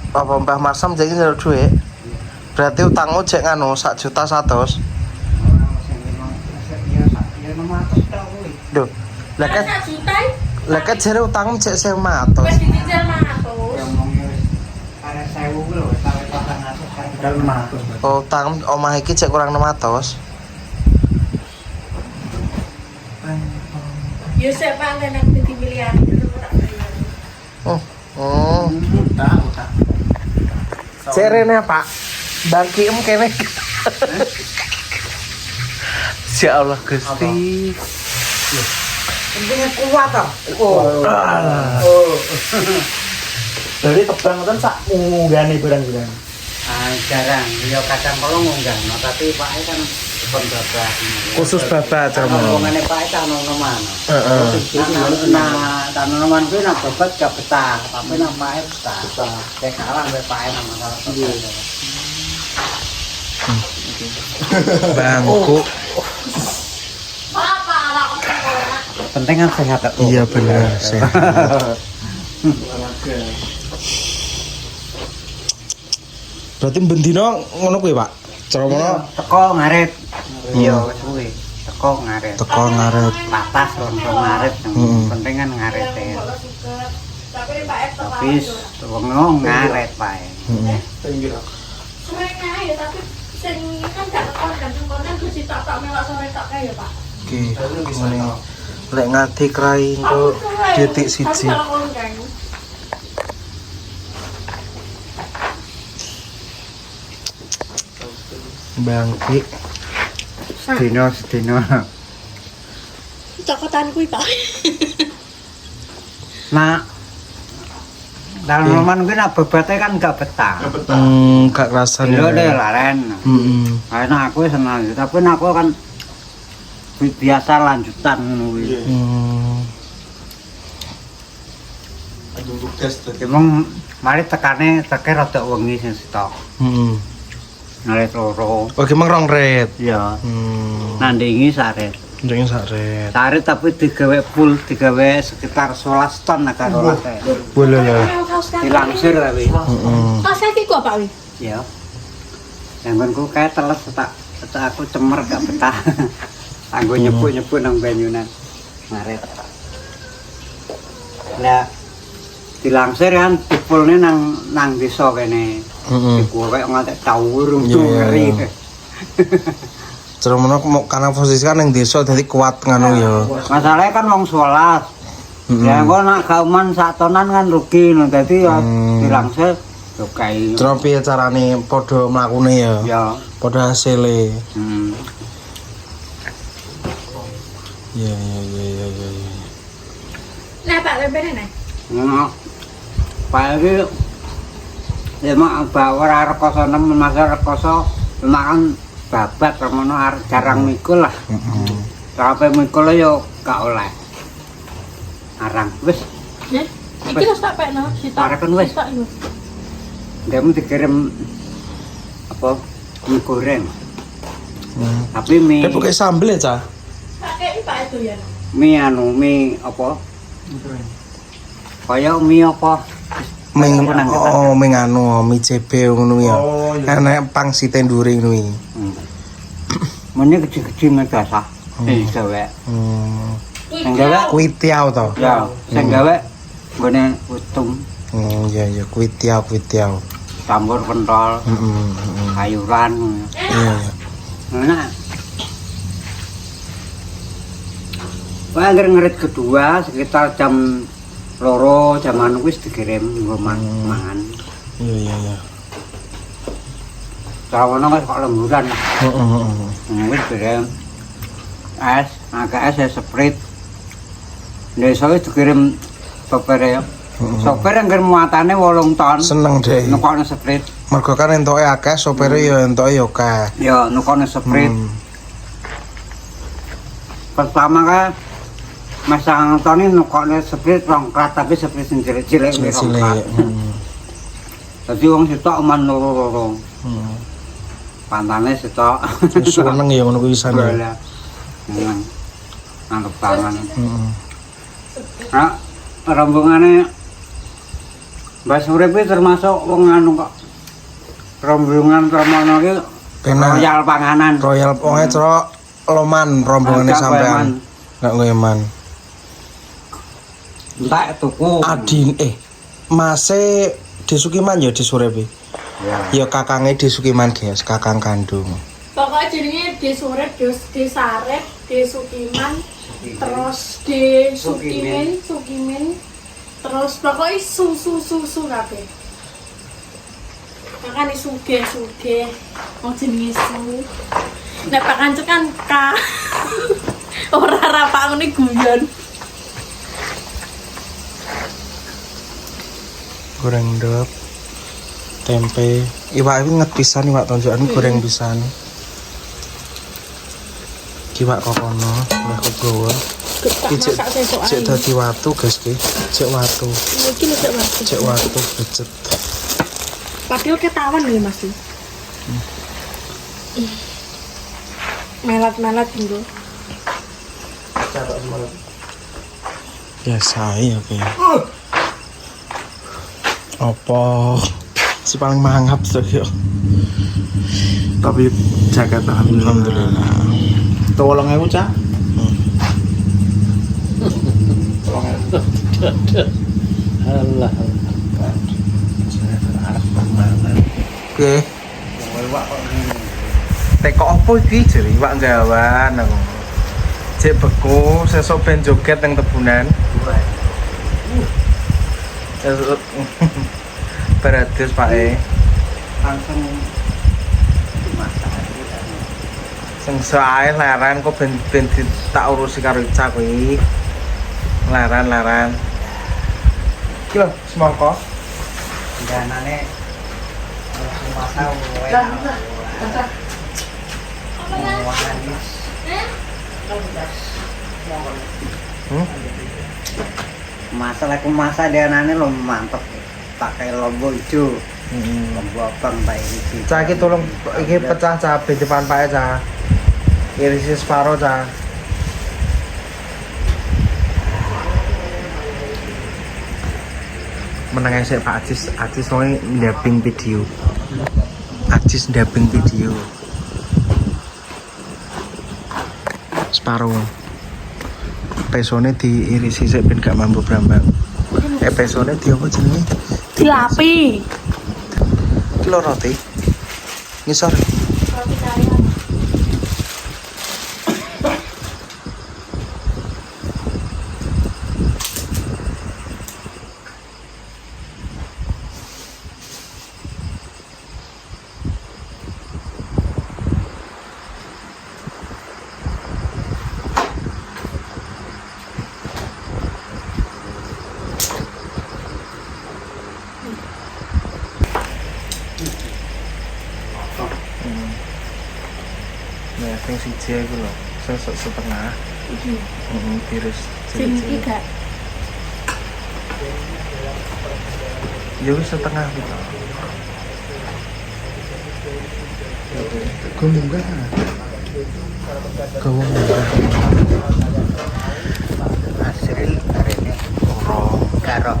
Apa Mbah Masam jadi njaluk duit? Berarti utangmu cek nganu 1.100.000. Duh, lah kan jare utangmu cek 1.500.000. Wis dicicil 500. Oh, utang omah iki cek kurang 600. Ya sik paling nek dadi miliar itu tak bayar. Oh. Cek rene Pak. Bangkiem kene. Ya Allah Gusti. Pentingnya kuat toh. Dari tebang kan sak munggane barang-barang. Jarang, ya kadang kalau ngunggah, tapi Pak kan pun babak. Khusus babat Kalau ngomongane Pak itu tanaman. Nah, tanaman kuwi nak babat gak betah, tapi nak Pak betah. Kayak kalah mbek Pak nang masalah. Bangku. Penting kan sehat. Iya benar, sehat. Berarti bendino ngono kuwi, Pak. Cara ngono Teko ngarit. Iya, wis kuwi. Teko ngarit. teko ngaret. Patas lontong ngarit. Penting kan ngarit ya. Tapi Pak F Wis wong ngarit Pak. sering ae tapi sing kan gak kon kan kudu ditok-tok melok sore tok kae ya, Pak. Oke. Ngene. Lek ngati krai engko detik siji. Bangki. Sedino. Cokotan kuwi, Pak. Nah, tanaman kuwi nak bebate kan gak betah. Gak rasane. Lho deh laren. Nah aku senang, tapi aku kan biasa lanjutan ngono kuwi. Emang mari tekane rada wengi sing sitok. Ngaret loro. Oh, ki mang rong ret. Iya. Nandingi saret. Ndenge sak ret. Saret tapi digawe full, digawe sekitar 11 ton nek ora teh. Boleh lah. Dilangsir tapi. Pas iki kok, Pak wi. Iya. Langgonku kae teles tak aku cemer gak betah. Anggo nyebuk-nyebuk nang banyunan. Ngaret. Lah dilangsir kan dipulne nang desa kene. Dikuwe kaya ngantek tawur ngeri. Terus menok karena posisi kan yang desa jadi kuat nganu ya. Masalahnya kan wong 11. Ya engko nak gauman sak tonan kan rugi lho. Dadi ya dilangsir yo kae. Terus piye carane padha mlakune ya? Ya. Padha hasile. Ya. Ya. Nah, Pak lempene nek. Ngono. Pak iki ya mak ora rekoso nemen masalah rekoso makan babat ngono jarang mikul lah. Sampai mikul yo gak oleh. Arang wis. Nggih. Iki wis tak pekno, sitok. Areken wis. Sitok iku. Ndemu dikirim apa mie goreng. Tapi mie Kayak pakai sambel ya, Cah? Pakai Pak itu ya. mie mie apa? Kaya mie apa? Mie anu, mie CB ngono ya. Enak pangsite ndure ngono iki. Mene kecil-kecil megasa. Gawe. Sing gawe Kuwi tiao to. ya, sing gawe nggone utum, Iya, kuwi tiao. campur pentol, sayuran. Iya. Nah. Wah, ngerit kedua sekitar jam 2 jaman wis dikirim nggo mangan. Iya. Sawono wis kok lemburan. Wis dikirim es, agak es Sprite. Desa wis dikirim sopir ya. Sopir yang muatane 8 ton. Seneng deh. Nukone Sprite. Mergo kan entuke akeh, sopire ya entuke ya akeh. Ya nukone Sprite. Pertama kan Mas Antoni nukone Sprite rongkrat tapi Sprite sing cilik-cilik rongkrat. Dadi wong sitok aman loro-loro. Pantane sitok. Seneng ya ngono kuwi wisane. Anggap tangan. Nah, rombongane Mbak Surip iki termasuk wong anu kok. Rombongan Pramono iki Penak. royal panganan. Royal pokoknya cok loman rombongannya Agak sampean. Enggak ngoeman. Entak tuku. Adin Mase di Sukiman ya di Surepi. Ya kakangnya di Sukiman guys, kakang kandung. Pokoknya jadinya di Surep, di Sarep, di Sukiman, terus di Sukimin, terus pokoknya susu kabeh. Makanya suge, mau jenis su. Nek Pak Kancu kan ka. Ora rapak ngene guyon. Goreng ndop. Tempe. Iwak iki nget pisan iwak tonjokan goreng pisan. Iwak kokono, oleh kogowo. Masak sesuk Cek dadi watu guys ki. Cek watu. Iki lho cek Mas. Cek watu becet. Padahal ketawan nih Mas. Melat-melat gitu. Biasa ya oke. Apa si paling mangap tuh yo. Tapi jaga tahan. Alhamdulillah. Tolong aku cak. Allah. Oke. Teko apa iki jere iwak gawan aku. Cek beku sesuk ben joget nang tebunan. Sesuk beratus Pak Langsung dimasak. Sing sae laran kok ben tak urusi karo Ica kuwi. Laran. Iki lho semangka. Danane masak Masalah aku masak danane lo mantep. Pakai lombok hijau. Lombok abang baik ini. Cah iki tolong iki pecah cabe depan Pak Cah. Irisi separo Cah. Meneng sik Pak Ajis soalnya ndaping video. Ajis ndaping video. Separo. Pesone diirisi sik ben gak mampu brambang. Pesone di apa jenenge? Diapi. Iki lho roti. Ngisor. Roti karian. Nah, sing siji iku lho, sesuk setengah. Iki. Tiris. Sing iki gak. Ya wis setengah gitu. Kau munggah. Kau munggah. Hasil hari ini karo.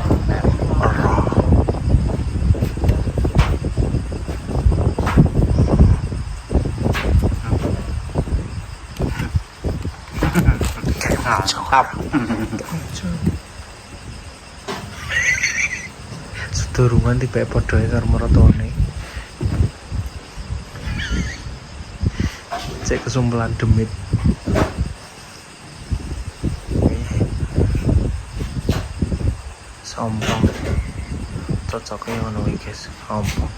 Cokap. Sedurungan tiba podoe karo mertone. Cek kesumpelan demit. Sombong. Cocoknya ngono iki, guys. Sombong.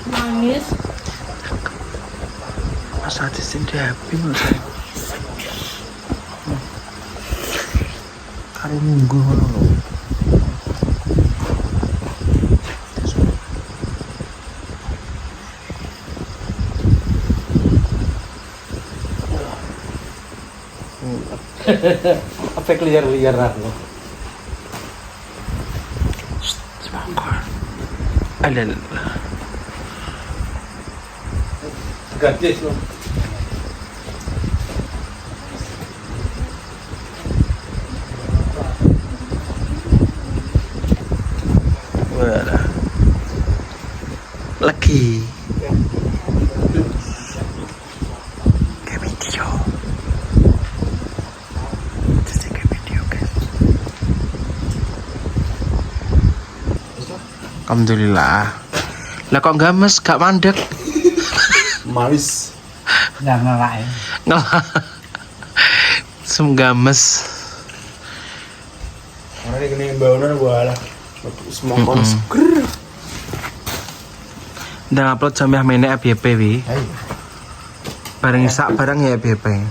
Manis. Mas Adis ini happy mas. Karo munggu ngono lho. efek liar-liaran loh. Ada. Gadis loh. Wala. Lagi. Kayak video. Jadi kayak video guys. Alhamdulillah. Lah kok games gak mandek? Malis. Nggak ngelain. Ngelah. Sem games. Karena ini kena baunan gua lah. Semongkon seger. Ndang upload sampe mene FYP wi. Ayo. Bareng isak bareng ya FYP.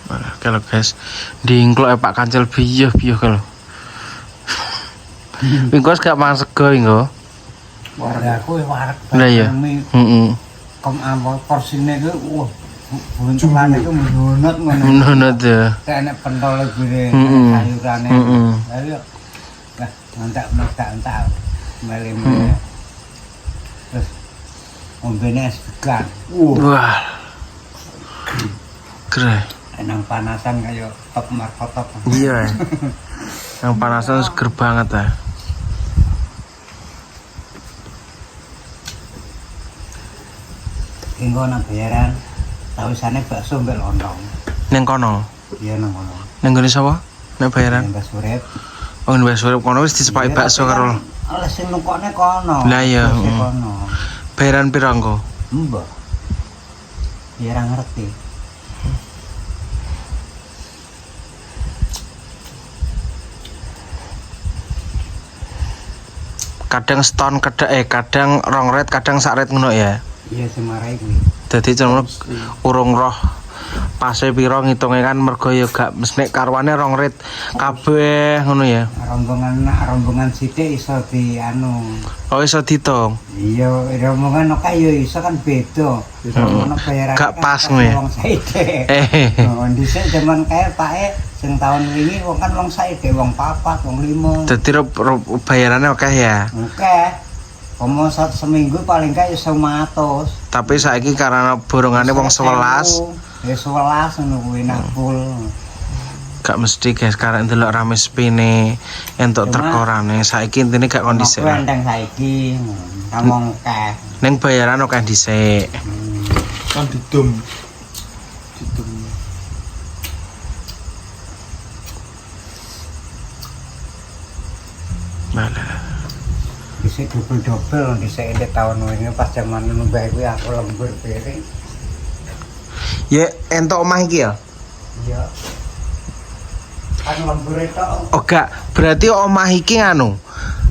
Malah kalau guys, diingklok Pak Kancil biyuh kalau. Wingkos gak mang sego ingko. Warga aku warak. Lah iya. Heeh. Kom ampo porsine ku wah buntulan itu menunut ngono. Menunut ya. Kayak nek pentol gure Mm-mm. sayurane. Mm-mm. Lah yo. Lah ngantak-ngantak. Mele-mele. Terus ombene es degan. Wah. Keren. Nang panasan kayak top markotop. Iya. Yang panasan seger banget ya. Engko nang bayaran tawisane bakso mbek lontong. Neng kono. Iya nang kono. Neng gone sapa? Neng bayaran. Nang surip. Oh, neng surip kono wis disepaki bakso karo. Oleh sing nukokne kono. Lah iya, Bakso heeh. kono. Bayaran piro engko? Mbah. Ya ora ngerti. Kadang setahun kadang rong ret, kadang sak ret ngono ya. Iya semarai kuwi. Dadi cuma urung roh pase piro ngitunge kan mergo ya gak mesnek karwane rong ret kabeh ngono ya. Rombongan sithik iso di anu. Oh iso ditung. Iya, rombongan oke ya iso kan beda. Ono bayaran. Gak pas ngono ya. Wong sithik. Eh. Oh, dhisik jaman kae pake sing tahun wingi wong kan wong sithik, wong 4, wong 5. Dadi bayarannya akeh ya. Oke. Komo seminggu paling gak iso 100. Tapi saiki karena borongane wong 11 Ya 11 ngono kuwi nak full. gak mesti guys karena ndelok rame spine entuk Cuma- terkorane saiki intine gak kondisi. Aku endang saiki. Ngomong keh. Ning bayaran akeh dhisik. Kan didum. Didum. Malah. Dhisik double-double dhisik ini tahun wingi pas jaman mbah kuwi aku lembur piring. Ya entuk omah iki ya. Iya. Kan lembur itu. Oh gak, berarti omah iki anu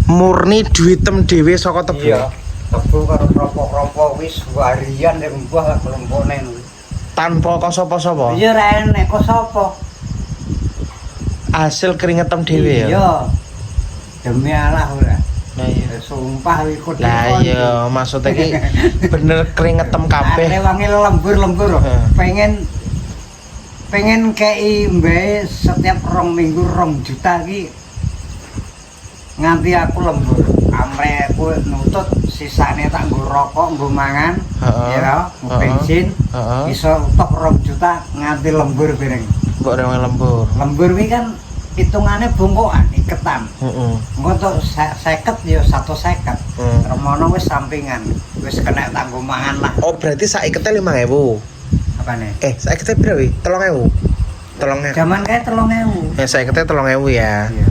murni duitem dhewe saka tebu. Iya. Tebu karo kropo-kropo wis harian nek mbah kelompokne. Tanpa kok sapa-sapa. Iya ra enek kok sapa. Hasil keringetem dhewe ya. Iya. Demi Allah ora. Lah iya. Sumpah kudu. Lah iya, maksudnya iki bener keringetem kabeh. Nek wangi lembur-lembur pengen kei mbae setiap 2 minggu 2 juta iki nganti aku lembur. Amre aku nutut sisane tak nggo rokok, nggo mangan, Heeh. ya, bensin. Heeh. Iso top 2 juta nganti lembur bareng. Kok rewe lembur. Lembur iki kan hitungane bungkukan iketan. Heeh. Engko tok 50 ya 150. Remono wis sampingan. Wis kena tak nggo mangan lah. Oh, berarti saikete 5.000. Apane? Saikete piro wi? 3.000. 3.000. Zaman kae 3000. Saikete 3.000 ya. Iya.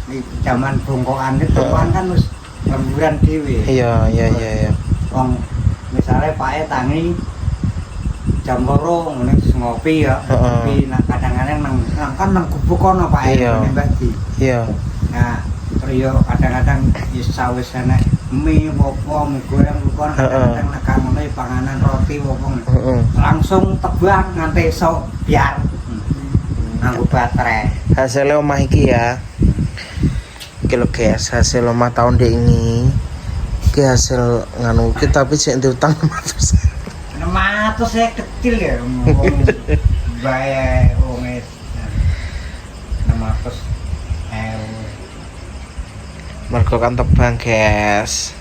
Di zaman bungkukan itu kan wis lemburan dhewe. Iya. Wong misale pake tangi jam 2 ngene ngopi ya. Ngopi nah kadang-kadang nang gubuk kono pake Iya. bagi. Iya. Nah, terus yo kadang-kadang wis sawis enek mie opo mie goreng kon kadang-kadang nek ngono panganan roti opo. Heeh. Langsung tebang nganti iso biar. Nganggo baterai. Hasilnya omah iki ya. Iki lho guys, hasil omah tahun ini. Iki hasil nganu iki tapi sik diutang 600. 600 saya kecil ya wong bae wong 600 Mergo kan tebang, guys.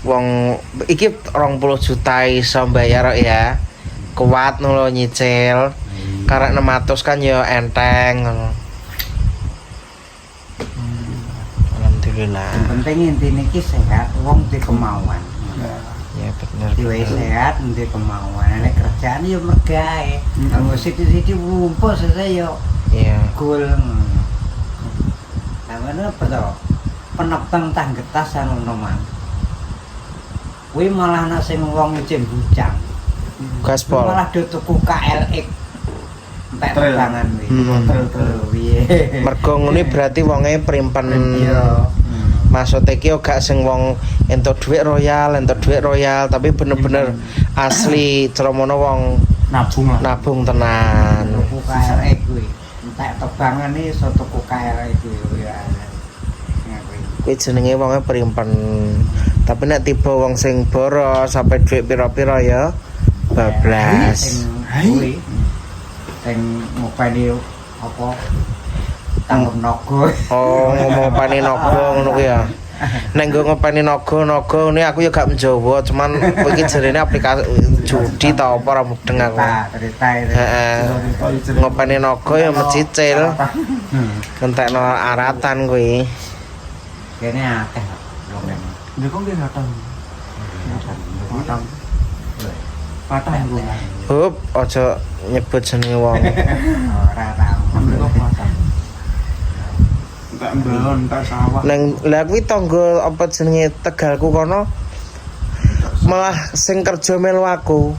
Wong iki 20 juta iso bayar kok ya. Kuat nulo nyicil. Karek 600 kan ya enteng ngono. Alhamdulillah. yang penting intine iki sehat wong di kemauan Ya bener. Diwe sehat di kemauan nek kerjaan yo megae kalau sithik-sithik wumpul selesai yo Iya. gol namanya apa toh penopeng tah getas anu noman kuwi malah ana sing wong ijin bujang Gaspol. malah do tuku KLX entek tegangan kuwi tril piye Mergo ngene berarti wonge primpen. iya Maksudnya iki gak sing wong entuk dhuwit royal, tapi bener-bener asli ceromono wong nabung tenan. tuku KLX kuwi entek tegangan iki iso tuku KLX kuwi ya Kuwi jenenge wonge primpen. Tapi nek tiba wong sing boros sampai dhuwit pira-pira ya bablas. kuwi sing ngopeni apa tanggung naga Oh, ngopeni naga ngono kuwi ya. Nek nggo ngopeni naga ngene aku ya gak menjowo, cuman kowe iki jarene aplikasi judi ta apa ora mudeng aku. cerita itu Heeh. Ngopeni naga ya mecicil. Entekno aratan kuwi. kene akeh lho men Dia kok nggih ngatang. Patah lho. Hup, aja nyebut jenenge wong. ora tau Kok patah. Tak mbelon, tak sawah. Neng lha kuwi tangga apa jenenge Tegalku kono malah sing kerja melu aku.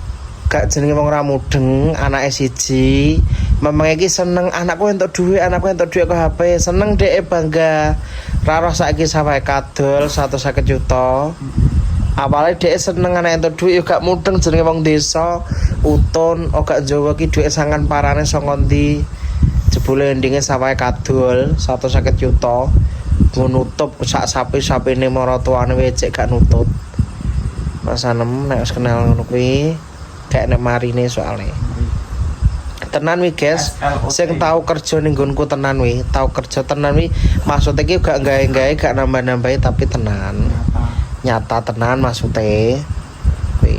Gak jenenge wong ra mudeng, anake siji. Memang iki seneng anakku entuk dhuwit kok HP, seneng dhek bangga. Ra roh saiki sawahe kadol 150 juta. Awalnya dhek seneng anak entuk dhuwit yo gak mudeng jenenge wong desa, utun, gak Jawa ki dhuwit sangan parane saka ndi. Jebule endinge sawahe kadol 150 juta. Nggo nutup sak sapi-sapine maratuane wecek gak nutut. Pas anem nek wis kenal ngono kuwi gak nek marine soalnya. Tenan wi guys, sing tau kerja ning nggonku tenan wi, tau kerja tenan wi. Maksudnya iki gak gawe-gawe, gak nambah-nambahi tapi tenan. Nyata tenan maksudnya. Kuwi.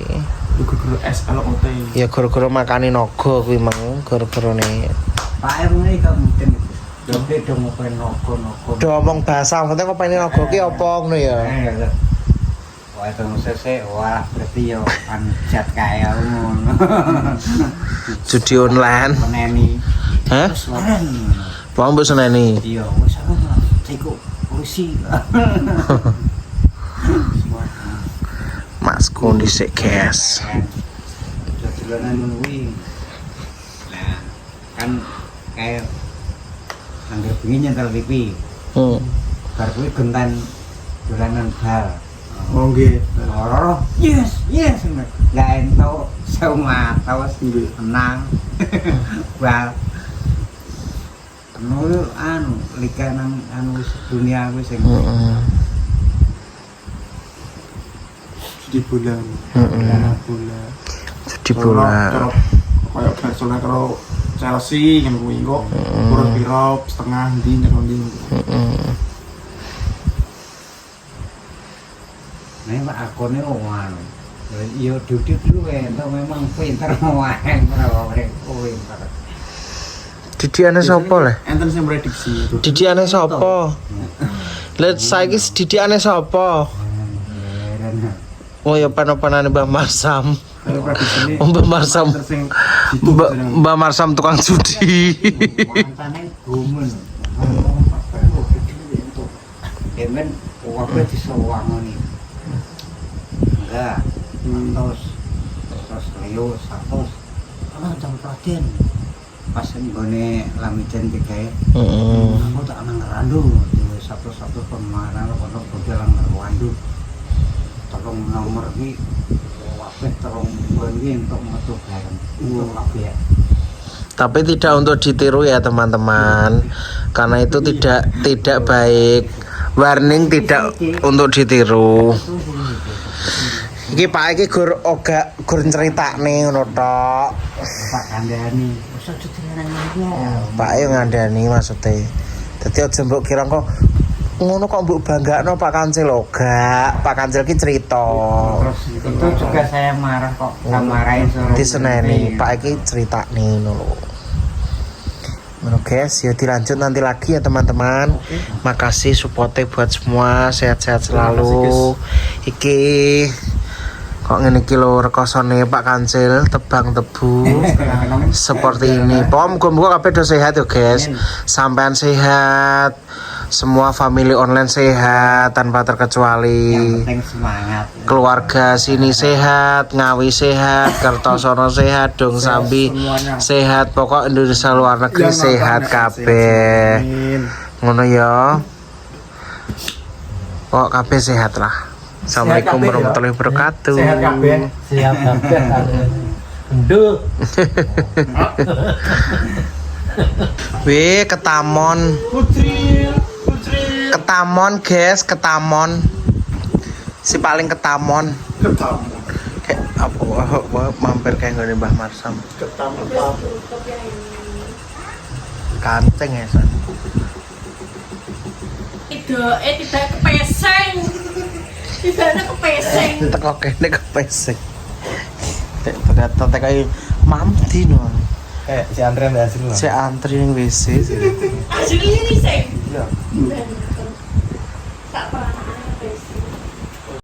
Guru SLOT. Ya gara-gara makani naga kuwi mang, gara-garane. Pak ngene kok mungkin dobe do ngopen naga Do omong bahasa, maksudnya ngopeni naga ki apa ngono ya. Wah, itu sese wah berarti yo anjat kaya ngono. Judi online. Meneni. Hah? Keren. Wong mbok seneni. Iya, wis ana ceko polisi. Mas kondisi guys. Jadilanan ngono kuwi. Nah, kan kayak anggar bengi nyetel TV. Bar kuwi genten dolanan bal. Oh nggih. Ora, yes. Lah ento seumatos tenang. Bal. Anu liga nang anu dunia kuwi sing Di bulan. Bola. Judi bola. Kayak Barcelona karo Chelsea yang kuwi kok kurang piro setengah ndi nyekon ndi. Memang akune anu. Yo duduk dulu ento memang pinter wae ora pinter. Didiane sapa le? Enten sing prediksi itu. Didiane sapa? Lah saiki didiane sapa? Oh ya panopanane Mbah Marsam. Ayo prediksine. Mbah Marsam. Enten sing jitu jeneng. Mbah Marsam tukang judi. Mantane gumun. Kemen wae disowangoni. Enggak. Terus Leo 100. Ana jam praten. Pas nggone lamijan digawe. Aku tak nang randu, satu-satu pemahaman ono bodolang randu. Tolong nomor iki wabeh terong iki untuk metu bareng. Untuk kabeh. Tapi tidak untuk ditiru ya teman-teman. Karena itu tidak baik. Warning tidak untuk ditiru. Iki Pak iki gur critakne ngono tok. Pak kandhani. Wis aja dilarang-larang. Pak yo ngandani maksude. Dadi aja mbok kira kok ngono kok mbok banggakno Pak Kancil lho. Gak, Pak Kancil ki cerita. Terus itu juga saya marah kok. Marahin suruh. Diseneni, Pak iki critakne ngono lho. Bueno guys, ya dilanjut nanti lagi ya teman-teman. Makasih supportnya buat semua, sehat-sehat selalu. Iki kok ngene iki lho rekosone Pak Kancil tebang tebu seperti ini. Pokoknya muga-muga kabeh do sehat ya guys. Sampean sehat, semua family online sehat tanpa terkecuali. Yang penting semangat. Keluarga sini sehat, Ngawi sehat, Kertosono sehat, Dong Sambi sehat, pokok Indonesia luar negeri sehat kabeh. Ngono ya. Pokok kabeh sehat lah. Assalamualaikum warahmatullahi wabarakatuh. Sehat kabeh. Siap kabeh. Nduk. Wih, ketamon. Putri. Ketamon, guys, ketamon. Si paling ketamon. Ketemu. Kayak apa mampir kayak ngene Mbah Marsam. Ketemu. Kanceng ya, San. Tidak kepeseng. Tidak kepeseng. Teko kene kepesek. Ternyata tekai mamdi no. Si Andre hasil Si antri ning WC. Asli ini seng. Iya.